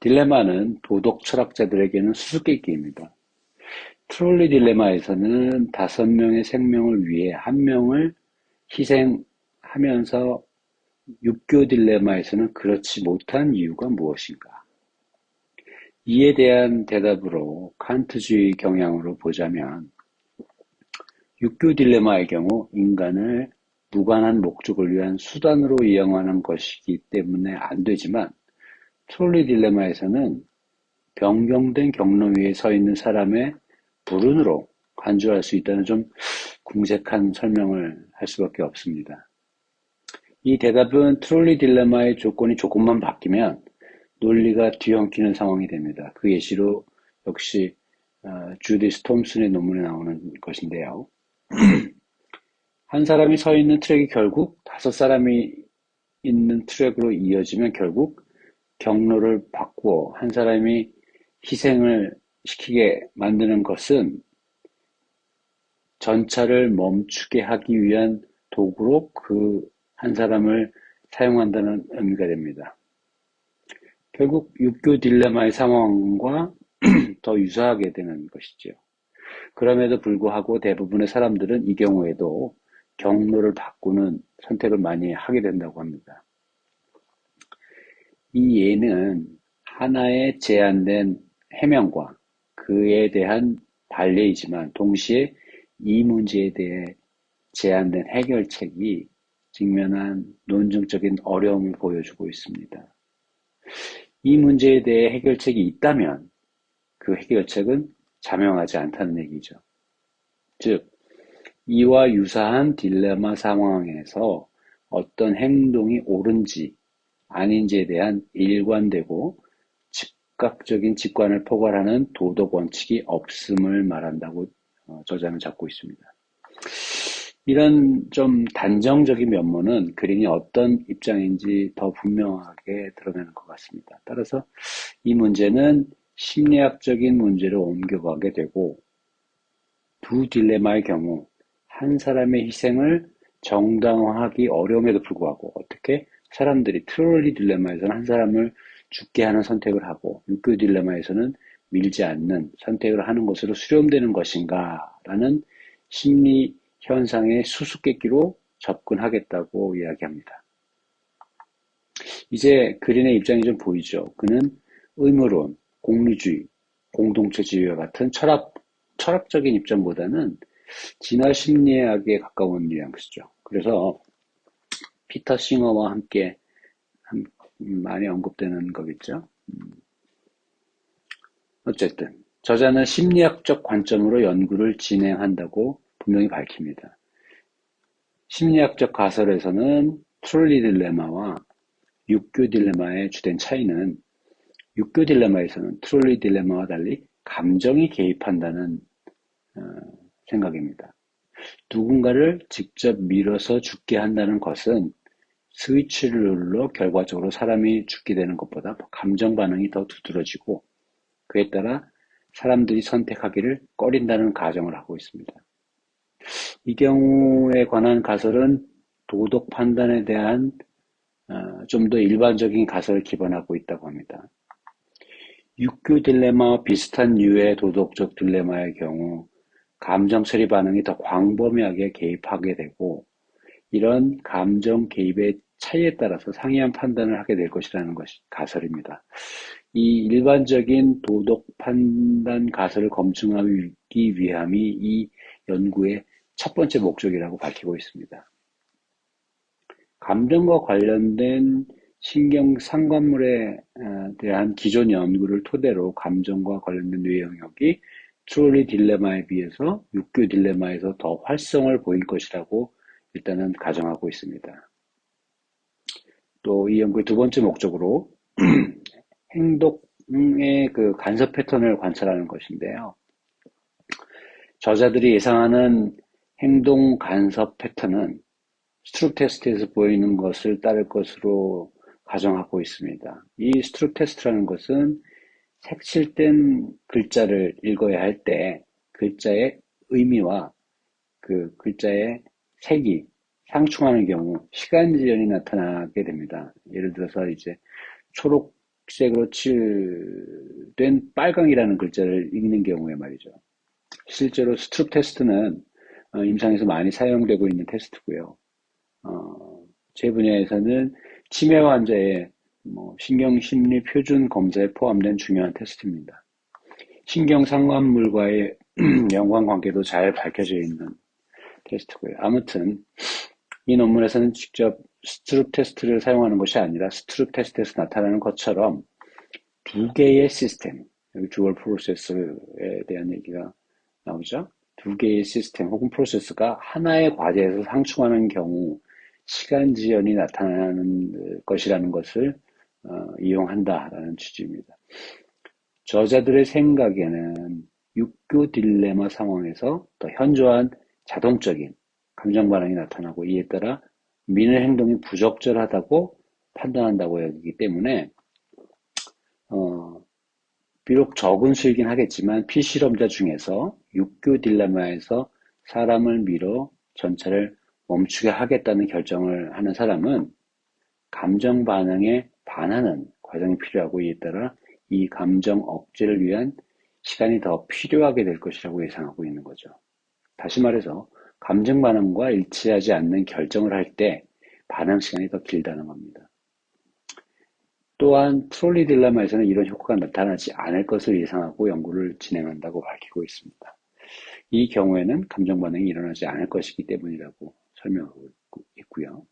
딜레마는 도덕 철학자들에게는 수수께끼입니다. 트롤리 딜레마에서는 5명의 생명을 위해 1명을 희생하면서 육교 딜레마에서는 그렇지 못한 이유가 무엇인가? 이에 대한 대답으로 칸트주의 경향으로 보자면 육교 딜레마의 경우 인간을 무관한 목적을 위한 수단으로 이용하는 것이기 때문에 안 되지만 트롤리 딜레마에서는 변경된 경로 위에 서 있는 사람의 불운으로 간주할 수 있다는 좀 궁색한 설명을 할 수밖에 없습니다. 이 대답은 트롤리 딜레마의 조건이 조금만 바뀌면 논리가 뒤엉키는 상황이 됩니다. 그 예시로 역시 주디스 톰슨의 논문에 나오는 것인데요. 한 사람이 서 있는 트랙이 결국 5사람이 있는 트랙으로 이어지면 결국 경로를 바꾸어 한 사람이 희생을 시키게 만드는 것은 전차를 멈추게 하기 위한 도구로 그 한 사람을 사용한다는 의미가 됩니다. 결국 육교 딜레마의 상황과 더 유사하게 되는 것이죠. 그럼에도 불구하고 대부분의 사람들은 이 경우에도 경로를 바꾸는 선택을 많이 하게 된다고 합니다. 이 예는 하나의 제한된 해명과 그에 대한 반례이지만 동시에 이 문제에 대해 제한된 해결책이 직면한 논증적인 어려움을 보여주고 있습니다. 이 문제에 대해 해결책이 있다면 그 해결책은 자명하지 않다는 얘기죠. 즉, 이와 유사한 딜레마 상황에서 어떤 행동이 옳은지 아닌지에 대한 일관되고 즉각적인 직관을 포괄하는 도덕 원칙이 없음을 말한다고 저자는 잡고 있습니다. 이런 좀 단정적인 면모는 그린이 어떤 입장인지 더 분명하게 드러내는 것 같습니다. 따라서 이 문제는 심리학적인 문제로 옮겨가게 되고 두 딜레마의 경우 한 사람의 희생을 정당화하기 어려움에도 불구하고 어떻게 사람들이 트롤리 딜레마에서는 한 사람을 죽게 하는 선택을 하고 육교 딜레마에서는 밀지 않는 선택을 하는 것으로 수렴되는 것인가라는 심리 현상의 수수께끼로 접근하겠다고 이야기합니다. 이제 그린의 입장이 좀 보이죠. 그는 의무론, 공리주의, 공동체주의와 같은 철학적인 입장보다는 진화 심리학에 가까운 뉘앙스죠. 그래서 피터 싱어와 함께 많이 언급되는 거겠죠. 어쨌든 저자는 심리학적 관점으로 연구를 진행한다고 분명히 밝힙니다. 심리학적 가설에서는 트롤리 딜레마와 육교 딜레마의 주된 차이는 육교 딜레마에서는 트롤리 딜레마와 달리 감정이 개입한다는 생각입니다. 누군가를 직접 밀어서 죽게 한다는 것은 스위치를 눌러 결과적으로 사람이 죽게 되는 것보다 감정 반응이 더 두드러지고 그에 따라 사람들이 선택하기를 꺼린다는 가정을 하고 있습니다. 이 경우에 관한 가설은 도덕 판단에 대한 좀 더 일반적인 가설을 기반하고 있다고 합니다. 육교 딜레마와 비슷한 류의 도덕적 딜레마의 경우 감정 처리 반응이 더 광범위하게 개입하게 되고 이런 감정 개입의 차이에 따라서 상이한 판단을 하게 될 것이라는 것이 가설입니다. 이 일반적인 도덕 판단 가설을 검증하기 위함이 이 연구의 첫 번째 목적이라고 밝히고 있습니다. 감정과 관련된 신경 상관물에 대한 기존 연구를 토대로 감정과 관련된 뇌 영역이 트롤리 딜레마에 비해서 육교 딜레마에서 더 활성을 보일 것이라고 일단은 가정하고 있습니다. 또 이 연구의 두 번째 목적으로 행동의 그 간섭 패턴을 관찰하는 것인데요. 저자들이 예상하는 행동 간섭 패턴은 스트룩 테스트에서 보이는 것을 따를 것으로 가정하고 있습니다. 이 스트룩 테스트라는 것은 색칠된 글자를 읽어야 할 때 글자의 의미와 그 글자의 색이 상충하는 경우 시간 지연이 나타나게 됩니다. 예를 들어서 이제 초록 색으로 칠된 빨강이라는 글자를 읽는 경우에 말이죠. 실제로 스트룹 테스트는 임상에서 많이 사용되고 있는 테스트고요. 제 분야에서는 치매 환자의 신경심리 표준 검사에 포함된 중요한 테스트입니다. 신경상관물과의 연관관계도 잘 밝혀져 있는 테스트고요. 아무튼 이 논문에서는 직접 스트룹 테스트를 사용하는 것이 아니라 스트룹 테스트에서 나타나는 것처럼 두 개의 시스템, 여기 듀얼 프로세스에 대한 얘기가 나오죠. 두 개의 시스템 혹은 프로세스가 하나의 과제에서 상충하는 경우 시간 지연이 나타나는 것이라는 것을 이용한다라는 취지입니다. 저자들의 생각에는 육교 딜레마 상황에서 더 현저한 자동적인 감정 반응이 나타나고 이에 따라 미는 행동이 부적절하다고 판단한다고 여기기 때문에 비록 적은 수이긴 하겠지만 피실험자 중에서 육교 딜레마에서 사람을 밀어 전차를 멈추게 하겠다는 결정을 하는 사람은 감정 반응에 반하는 과정이 필요하고 이에 따라 이 감정 억제를 위한 시간이 더 필요하게 될 것이라고 예상하고 있는 거죠. 다시 말해서 감정 반응과 일치하지 않는 결정을 할 때 반응 시간이 더 길다는 겁니다. 또한 트롤리 딜레마에서는 이런 효과가 나타나지 않을 것을 예상하고 연구를 진행한다고 밝히고 있습니다. 이 경우에는 감정 반응이 일어나지 않을 것이기 때문이라고 설명하고 있고요.